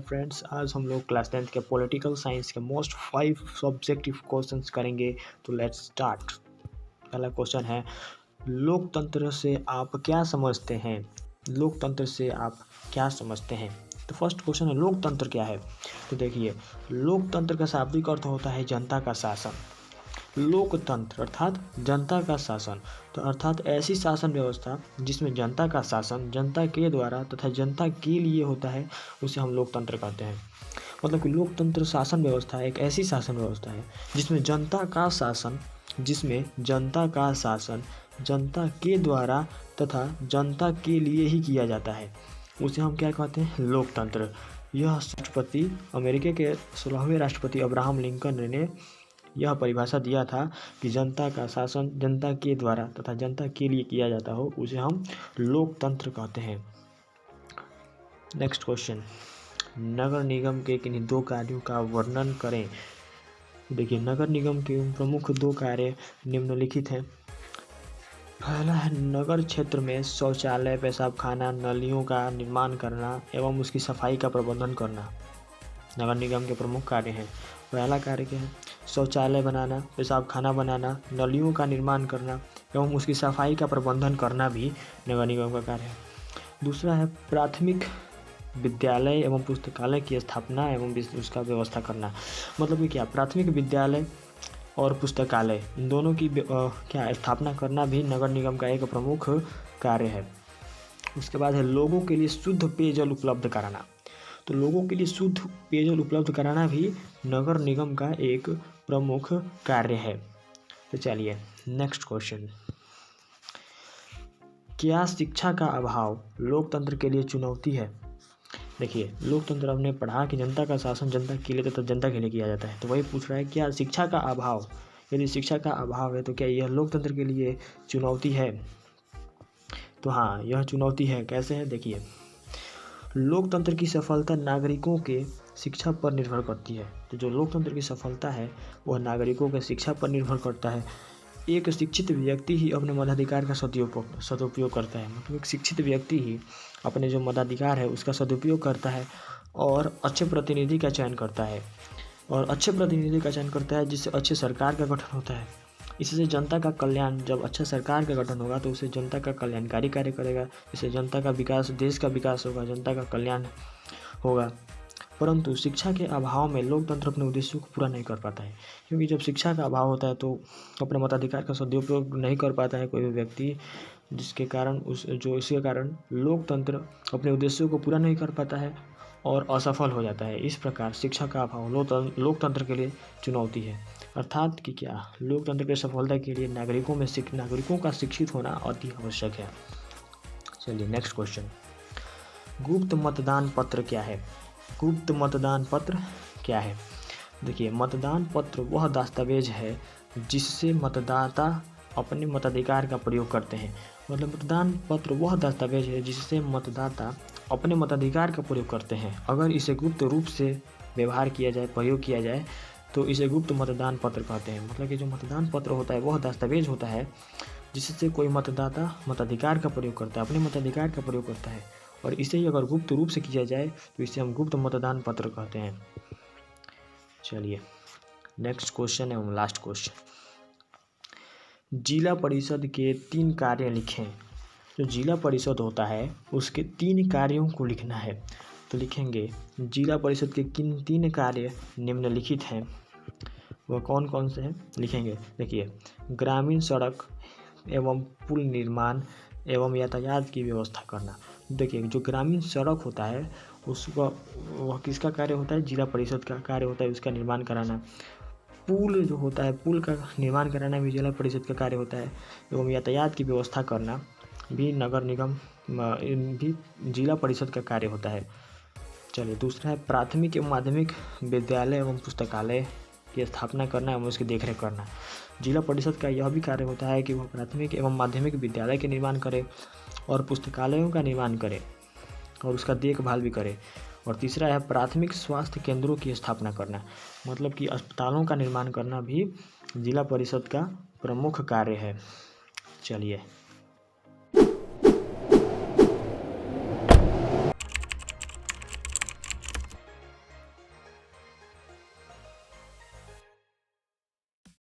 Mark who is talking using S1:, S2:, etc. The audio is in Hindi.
S1: फ्रेंड्स, आज हम लोग क्लास 10th के पॉलिटिकल साइंस के मोस्ट 5 सब्जेक्टिव क्वेश्चंस करेंगे। तो लेट्स स्टार्ट। पहला क्वेश्चन है, लोकतंत्र से आप क्या समझते हैं? लोकतंत्र से आप क्या समझते हैं? तो फर्स्ट क्वेश्चन है, लोकतंत्र क्या है? तो देखिए, लोकतंत्र का शाब्दिक अर्थ होता है जनता का शासन। लोकतंत्र अर्थात जनता का शासन, तो अर्थात ऐसी शासन व्यवस्था जिसमें जनता का शासन जनता के द्वारा तथा जनता के लिए होता है, उसे हम लोकतंत्र कहते हैं। मतलब कि लोकतंत्र शासन व्यवस्था एक ऐसी शासन व्यवस्था है जिसमें जनता का शासन जनता के द्वारा तथा जनता के लिए ही किया जाता है, उसे हम क्या कहते हैं? लोकतंत्र। यह राष्ट्रपति, अमेरिका के 16वें राष्ट्रपति अब्राहम लिंकन ने यह परिभाषा दिया था कि जनता का शासन जनता के द्वारा तथा जनता के लिए किया जाता हो, उसे हम लोकतंत्र कहते हैं। नेक्स्ट क्वेश्चन, नगर निगम के किन्हीं 2 कार्यों का वर्णन करें। देखिए, नगर निगम के प्रमुख 2 कार्य निम्नलिखित हैं। पहला है नगर क्षेत्र में शौचालय, पेशाब खाना, नलियों का निर्माण करना एवं उसकी सफाई का प्रबंधन करना नगर निगम के प्रमुख कार्य हैं। पहला कार्य क्या है? शौचालय बनाना, पेशाब खाना बनाना, नलियों का निर्माण करना एवं उसकी सफाई का प्रबंधन करना भी नगर निगम का कार्य है। दूसरा है प्राथमिक विद्यालय एवं पुस्तकालय की स्थापना एवं उसका व्यवस्था करना। मतलब कि क्या? प्राथमिक विद्यालय और पुस्तकालय, इन दोनों की क्या स्थापना करना भी नगर निगम का एक प्रमुख कार्य है। उसके बाद है लोगों के लिए शुद्ध पेयजल उपलब्ध कराना। तो लोगों के लिए शुद्ध पेयजल उपलब्ध कराना भी नगर निगम का एक प्रमुख कार्य है। तो चलिए नेक्स्ट क्वेश्चन, क्या शिक्षा का अभाव लोकतंत्र के लिए चुनौती है? देखिए, लोकतंत्र हमने पढ़ा कि जनता का शासन जनता के लिए तथा जनता के लिए किया जाता है, तो वही पूछ रहा है क्या शिक्षा का अभाव, यदि शिक्षा का अभाव है तो क्या यह लोकतंत्र के लिए चुनौती है? तो हाँ, यह चुनौती है। कैसे है? देखिए, लोकतंत्र की सफलता नागरिकों के शिक्षा पर निर्भर करती है। तो जो लोकतंत्र की सफलता है वह नागरिकों के शिक्षा पर निर्भर करता है। एक शिक्षित व्यक्ति ही अपने मताधिकार का सदुपयोग करता है। मतलब एक शिक्षित व्यक्ति ही अपने जो मताधिकार है उसका सदुपयोग करता है और अच्छे प्रतिनिधि का चयन करता है, जिससे अच्छे सरकार का गठन होता है। इससे जनता का कल्याण, जब अच्छा सरकार का गठन होगा तो उससे जनता का कल्याणकारी कार्य करेगा, इससे जनता का विकास, देश का विकास होगा, जनता का कल्याण होगा। परंतु शिक्षा के अभाव में लोकतंत्र अपने उद्देश्यों को पूरा नहीं कर पाता है, क्योंकि जब शिक्षा का अभाव होता है तो अपने मताधिकार का सदुपयोग नहीं कर पाता है कोई भी व्यक्ति, इसके कारण लोकतंत्र अपने उद्देश्यों को पूरा नहीं कर पाता है और असफल हो जाता है। इस प्रकार शिक्षा का अभाव लोकतंत्र के लिए चुनौती है। अर्थात कि क्या? लोकतंत्र की सफलता के लिए नागरिकों का शिक्षित होना अति आवश्यक है। चलिए नेक्स्ट क्वेश्चन, गुप्त मतदान पत्र क्या है? गुप्त मतदान पत्र क्या है? देखिए, मतदान पत्र वह दस्तावेज है जिससे मतदाता अपने मताधिकार का प्रयोग करते हैं। मतलब मतदान पत्र वह दस्तावेज है जिससे मतदाता अपने मताधिकार का प्रयोग करते हैं। अगर इसे गुप्त रूप से प्रयोग किया जाए तो इसे गुप्त मतदान पत्र कहते हैं। मतलब कि जो मतदान पत्र होता है वह दस्तावेज होता है जिससे कोई मतदाता मताधिकार का प्रयोग करता है, अपने मताधिकार का प्रयोग करता है, और इसे ही अगर गुप्त रूप से किया जाए तो इसे हम गुप्त मतदान पत्र कहते हैं। चलिए नेक्स्ट क्वेश्चन एवं लास्ट क्वेश्चन, जिला परिषद के 3 कार्य लिखें। जो जिला परिषद होता है उसके 3 कार्यों को लिखना है। तो लिखेंगे, जिला परिषद के किन 3 कार्य निम्नलिखित हैं, वह कौन कौन से हैं लिखेंगे। देखिए, ग्रामीण सड़क एवं पुल निर्माण एवं यातायात की व्यवस्था करना। देखिए, जो ग्रामीण सड़क होता है उसका वह किसका कार्य होता है? जिला परिषद का कार्य होता है, उसका निर्माण कराना। पुल जो होता है, पुल का निर्माण कराना भी जिला परिषद का कार्य होता है, एवं यातायात की व्यवस्था करना भी नगर निगम भी जिला परिषद का कार्य होता है। चलिए दूसरा है प्राथमिक एवं माध्यमिक विद्यालय एवं पुस्तकालय की स्थापना करना एवं उसकी देखरेख करना। जिला परिषद का यह भी कार्य होता है कि वह प्राथमिक एवं माध्यमिक विद्यालय के निर्माण करे और पुस्तकालयों का निर्माण करे और उसका देखभाल भी करे। और तीसरा है प्राथमिक स्वास्थ्य केंद्रों की स्थापना करना। मतलब कि अस्पतालों का निर्माण करना भी जिला परिषद का प्रमुख कार्य है। चलिए